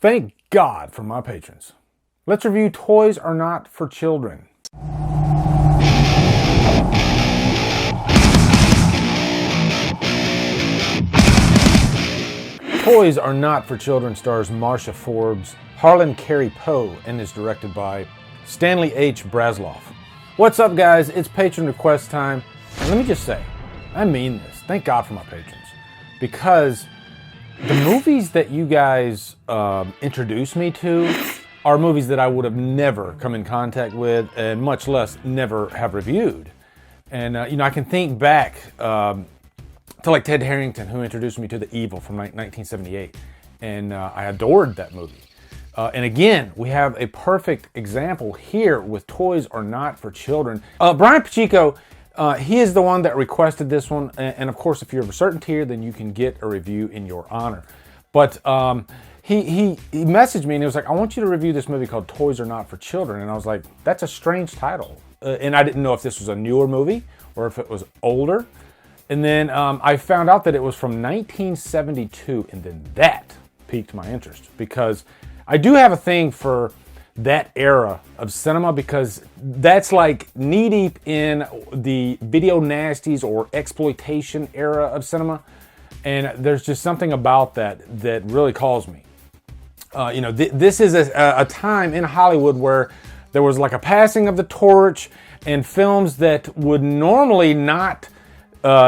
Thank God for my patrons. Let's review Toys Are Not for Children. Toys Are Not for Children stars Marsha Forbes, Harlan Carey Poe, and is directed by Stanley H. Brasloff. What's up, guys? It's patron request time. And let me just say, I mean this. Thank God for my patrons. Because the movies that you guys introduce me to are movies that I would have never come in contact with, and much less never have reviewed. And, I can think back to like Ted Harrington, who introduced me to The Evil from 1978. And I adored that movie. And again, we have a perfect example here with Toys Are Not for Children. Brian Pacheco, he is the one that requested this one. And of course, if you're of a certain tier, then you can get a review in your honor. But he messaged me and he was like, I want you to review this movie called Toys Are Not for Children. And I was like, that's a strange title. And I didn't know if this was a newer movie or if it was older. And then I found out that it was from 1972. And then that piqued my interest because I do have a thing for that era of cinema because that's like knee deep in the video nasties or exploitation era of cinema. And there's just something about that really calls me. This is a time in Hollywood where there was like a passing of the torch, and films that would normally not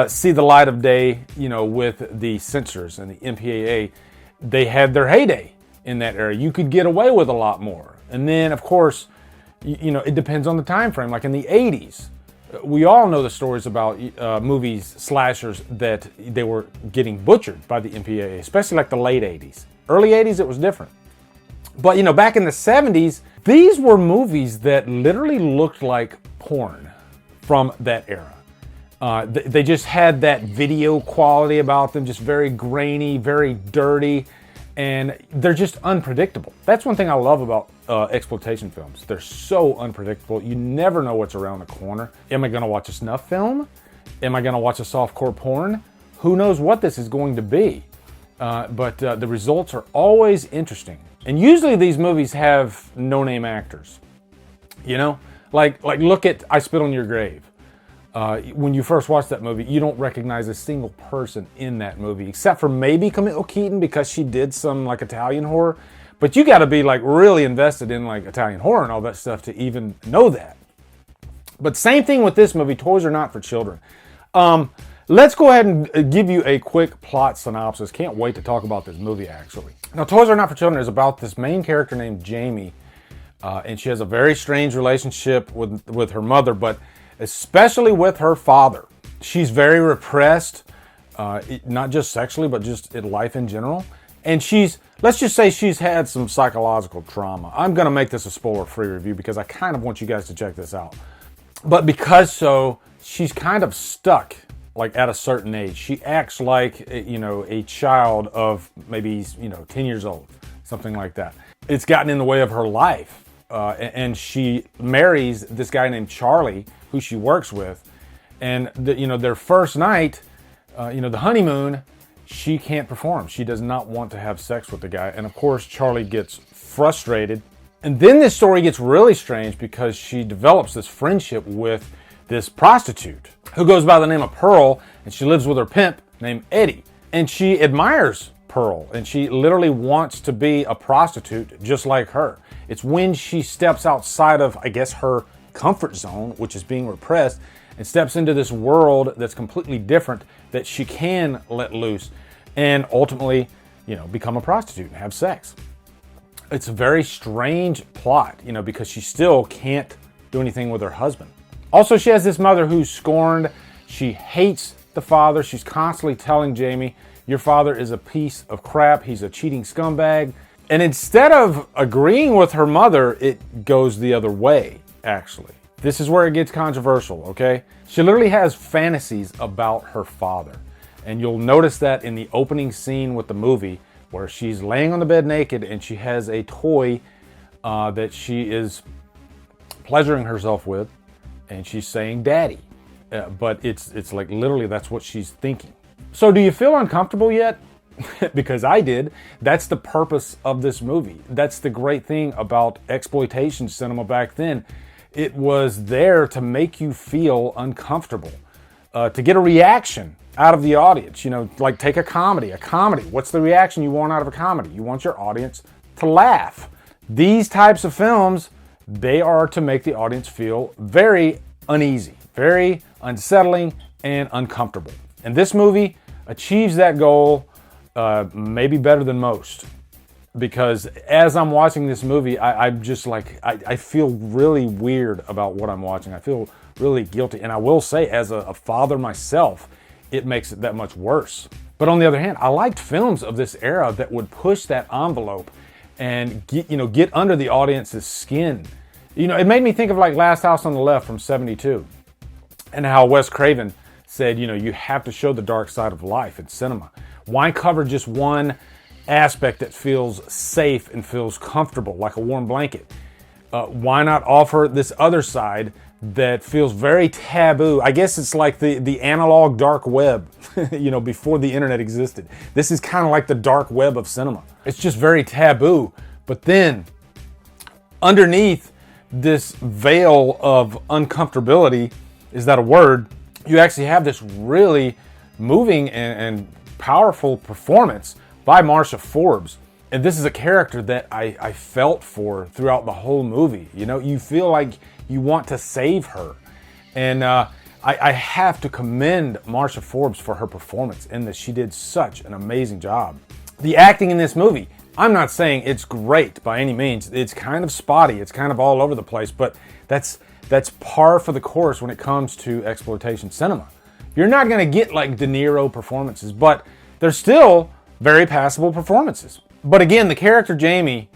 see the light of day, with the censors and the MPAA, they had their heyday in that era. You could get away with a lot more. And then, of course, it depends on the time frame. Like in the 80s, we all know the stories about movies, slashers, that they were getting butchered by the MPAA, especially like the late 80s. Early 80s, it was different. But, back in the 70s, these were movies that literally looked like porn from that era. They just had that video quality about them, just very grainy, very dirty, and they're just unpredictable. That's one thing I love about exploitation films. They're so unpredictable. You never know what's around the corner. Am I going to watch a snuff film? Am I going to watch a softcore porn? Who knows what this is going to be? But the results are always interesting. And usually these movies have no-name actors. Like look at I Spit on Your Grave. When you first watch that movie, you don't recognize a single person in that movie, except for maybe Camille Keaton because she did some like Italian horror. But you got to be like really invested in like Italian horror and all that stuff to even know that. But same thing with this movie, Toys Are Not for Children. Let's go ahead and give you a quick plot synopsis. Can't wait to talk about this movie, actually. Now, Toys Are Not for Children is about this main character named Jamie, and she has a very strange relationship with her mother, but especially with her father. She's very repressed, not just sexually, but just in life in general. And let's just say she's had some psychological trauma. I'm going to make this a spoiler-free review because I kind of want you guys to check this out. But because she's kind of stuck, like at a certain age. She acts like, a child of maybe, 10 years old, something like that. It's gotten in the way of her life. And she marries this guy named Charlie, who she works with. And, their first night, the honeymoon, she can't perform. She does not want to have sex with the guy. And of course, Charlie gets frustrated. And then this story gets really strange because she develops this friendship with this prostitute who goes by the name of Pearl, and she lives with her pimp named Eddie. And she admires Pearl, and she literally wants to be a prostitute just like her. It's when she steps outside of, I guess, her comfort zone, which is being repressed, and steps into this world that's completely different, that she can let loose and ultimately, become a prostitute and have sex. It's a very strange plot, because she still can't do anything with her husband. Also, she has this mother who's scorned. She hates the father. She's constantly telling Jamie, your father is a piece of crap. He's a cheating scumbag. And instead of agreeing with her mother, it goes the other way, actually. This is where it gets controversial, okay? She literally has fantasies about her father. And you'll notice that in the opening scene with the movie where she's laying on the bed naked and she has a toy that she is pleasuring herself with. And she's saying daddy, but it's like literally that's what she's thinking. So do you feel uncomfortable yet? because I did. That's the purpose of this movie. That's the great thing about exploitation cinema back then. It was there to make you feel uncomfortable, to get a reaction out of the audience. You know, like take a comedy. What's the reaction you want out of a comedy? You want your audience to laugh. These types of films, they are to make the audience feel very uneasy, very unsettling, and uncomfortable. And this movie achieves that goal maybe better than most. Because as I'm watching this movie, I'm just like, I feel really weird about what I'm watching. I feel really guilty. And I will say, as a father myself, it makes it that much worse. But on the other hand, I liked films of this era that would push that envelope and get under the audience's skin. You know, it made me think of like Last House on the Left from '72, and how Wes Craven said, you have to show the dark side of life in cinema. Why cover just one aspect that feels safe and feels comfortable, like a warm blanket? Why not offer this other side that feels very taboo? I guess it's like the analog dark web, before the internet existed. This is kind of like the dark web of cinema. It's just very taboo. But then, underneath this veil of uncomfortability, is that a word? You actually have this really moving and powerful performance by Marsha Forbes. And this is a character that I felt for throughout the whole movie. You feel like you want to save her. And I have to commend Marsha Forbes for her performance in this. She did such an amazing job. The acting in this movie, I'm not saying it's great by any means. It's kind of spotty. It's kind of all over the place. But that's par for the course when it comes to exploitation cinema. You're not going to get like De Niro performances, but they're still very passable performances. But again, the character Jamie,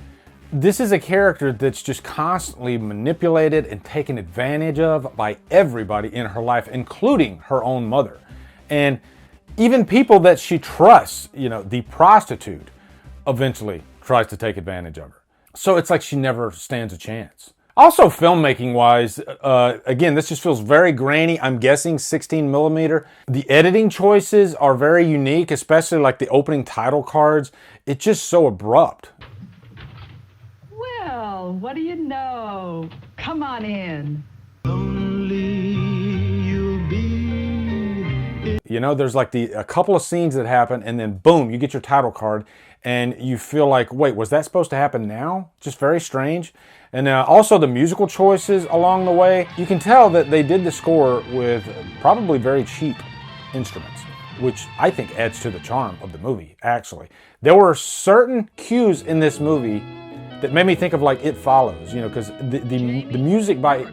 this is a character that's just constantly manipulated and taken advantage of by everybody in her life, including her own mother. And even people that she trusts, the prostitute, eventually tries to take advantage of her. So it's like she never stands a chance. Also, filmmaking wise, again, this just feels very grainy. I'm guessing 16 millimeter. The editing choices are very unique, especially like the opening title cards. It's just so abrupt. Well, what do you know? Come on in. There's like a couple of scenes that happen, and then boom, you get your title card, and you feel like, wait, was that supposed to happen now? Just very strange. And also the musical choices along the way. You can tell that they did the score with probably very cheap instruments, which I think adds to the charm of the movie, actually. There were certain cues in this movie that made me think of like It Follows, because the music by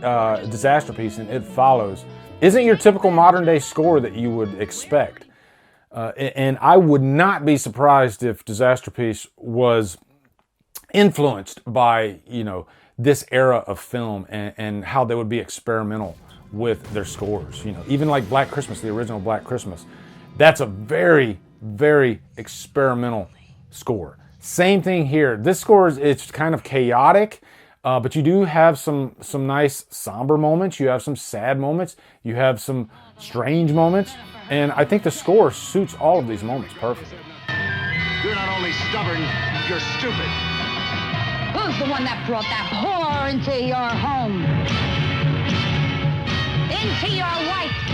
Disasterpiece in It Follows isn't your typical modern day score that you would expect. And I would not be surprised if Disasterpiece was influenced by, this era of film and how they would be experimental with their scores. Even like Black Christmas, the original Black Christmas, that's a very, very experimental score. Same thing here. This score it's kind of chaotic, but you do have some nice somber moments. You have some sad moments. You have some strange moments. And I think the score suits all of these moments perfectly. You're not only stubborn, you're stupid. Who's the one that brought that whore into your home? Into your wife's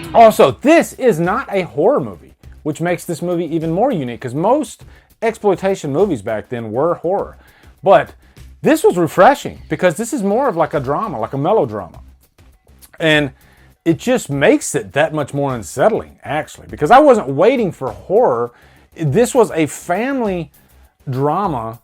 bed? Also, this is not a horror movie, which makes this movie even more unique, because most exploitation movies back then were horror. But this was refreshing, because this is more of like a drama, like a melodrama. And it just makes it that much more unsettling, actually, because I wasn't waiting for horror. This was a family drama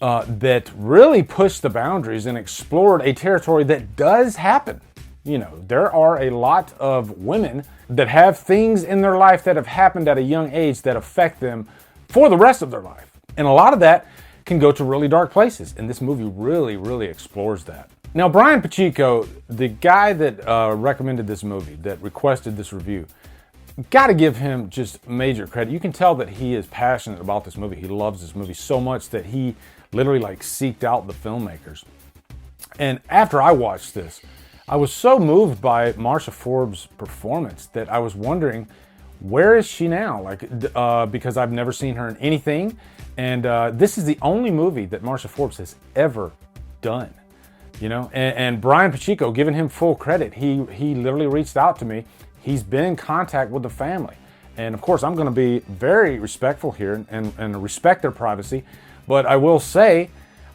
that really pushed the boundaries and explored a territory that does happen. There are a lot of women that have things in their life that have happened at a young age that affect them for the rest of their life. And a lot of that can go to really dark places. And this movie really, really explores that. Now, Brian Pacheco, the guy that recommended this movie, that requested this review, got to give him just major credit. You can tell that he is passionate about this movie. He loves this movie so much that he literally seeked out the filmmakers. And after I watched this, I was so moved by Marsha Forbes' performance that I was wondering, where is she now? Because I've never seen her in anything. And this is the only movie that Marsha Forbes has ever done. You know, and Brian Pacheco, giving him full credit, he literally reached out to me. He's been in contact with the family. And of course, I'm going to be very respectful here and respect their privacy. But I will say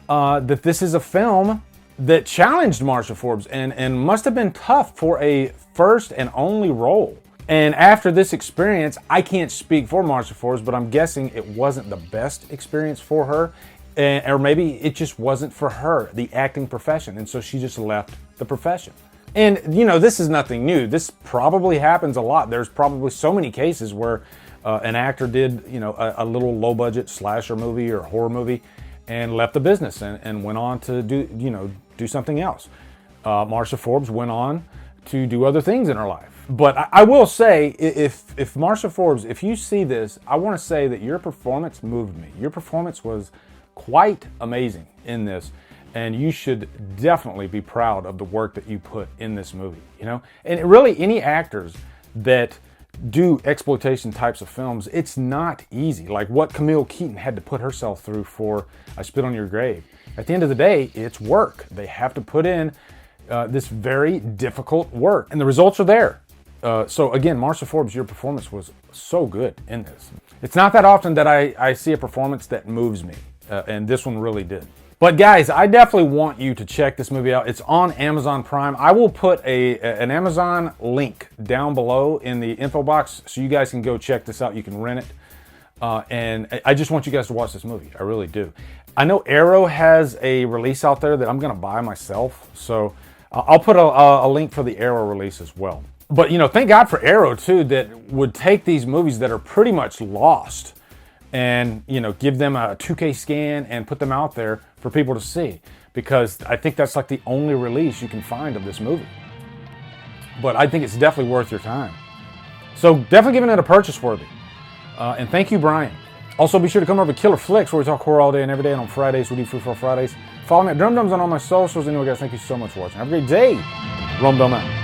that this is a film that challenged Marsha Forbes and must have been tough for a first and only role. And after this experience, I can't speak for Marsha Forbes, but I'm guessing it wasn't the best experience for her. Or maybe it just wasn't for her, the acting profession. And so she just left the profession. And, you know, this is nothing new. This probably happens a lot. There's probably so many cases where an actor did, you know, a little low-budget slasher movie or horror movie and left the business and went on to do something else. Marsha Forbes went on to do other things in her life. But I will say, if Marsha Forbes, if you see this, I want to say that your performance moved me. Your performance was quite amazing in this, and you should definitely be proud of the work that you put in this movie, you know? And really, any actors that do exploitation types of films, it's not easy. Like what Camille Keaton had to put herself through for I Spit on Your Grave. At the end of the day, it's work. They have to put in this very difficult work, and the results are there. So again, Marsha Forbes, your performance was so good in this. It's not that often that I see a performance that moves me. And this one really did. But guys, I definitely want you to check this movie out. It's on Amazon Prime. I will put an Amazon link down below in the info box so you guys can go check this out. You can rent it. And I just want you guys to watch this movie. I really do. I know Arrow has a release out there that I'm going to buy myself. So I'll put a link for the Arrow release as well. But, you know, thank God for Arrow, too, that would take these movies that are pretty much lost and, you know, give them a 2K scan and put them out there for people to see. Because I think that's like the only release you can find of this movie. But I think it's definitely worth your time. So definitely giving it a purchase worthy. And thank you, Brian. Also, be sure to come over to Killer Flicks, where we talk horror all day and every day. And on Fridays, we do Free For Fridays. Follow me at Drumdums on all my socials. Anyway, guys, thank you so much for watching. Have a great day. Drumdum out.